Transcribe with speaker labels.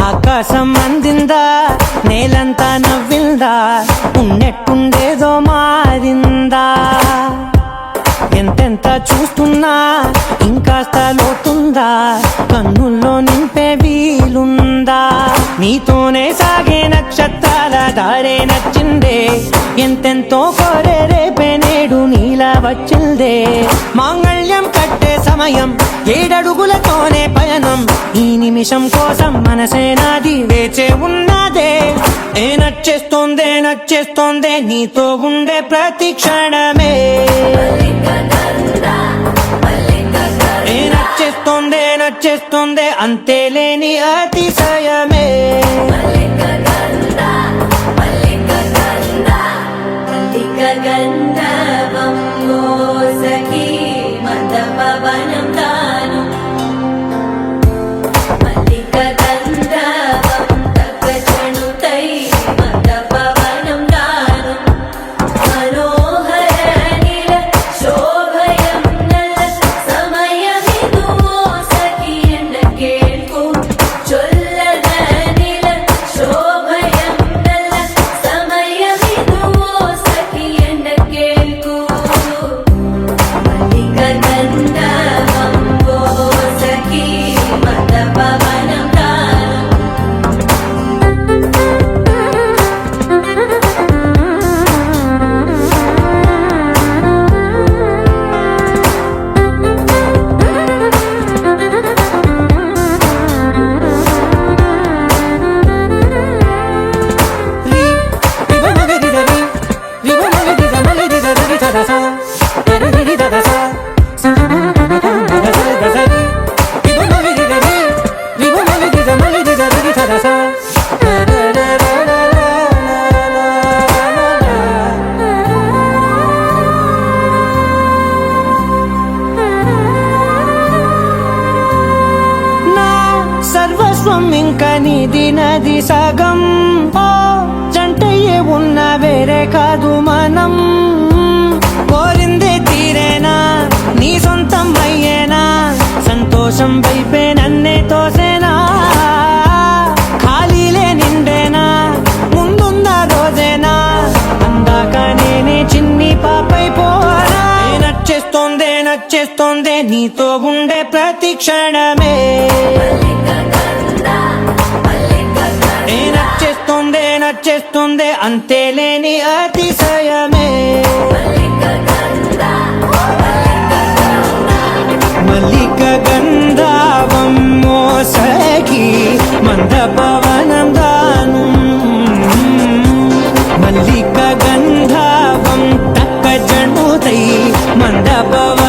Speaker 1: ఆకాశం అందిందా నేలంతా నవ్విందా ఉన్నట్టుండేదో మారిందా ఎంతెంత చూస్తున్నా ఇంకాస్త లోతుందా కన్నుల్లో నింపే వీలుందా నీతోనే సాగే నక్షత్రాల దారే నచ్చిందే ఎంతెంతో కోరే రేపే నేడు నీలా వచ్చిందే మాంగళ్యం కట్టే సమయం 7 అడుగులతోనే పయనం ఈ నిమిషం కోసం మనసే నాది వేచే ఉన్నదే నచ్చేస్తోందే నీతో ఉండే ప్రతి క్షణమే నచ్చేస్తోందే అంతేలేని అతిశయమే సర్వస్వం ఇంకా నీది నది సగం జంటయ్యే ఉన్న వేరే కాదు మనం కోరిందే తీరేనా నీ సొంతం అయ్యేనా సంతోషం వైపే నన్నే తోసేనా ఖాళీలే నిండేనా ముందున్న రోజేనా అందాక నేనే చిన్ని పాపై పోనా నచ్చేస్తోందే నీతో ఉండే ప్రతి క్షణమే నచ్చేస్తోందే అంతేలేని అతిశయమే మల్లిక గంధావం మోసగి మందపవనం దాను మల్లిక గంధావం తక్క జణుతై మందపవ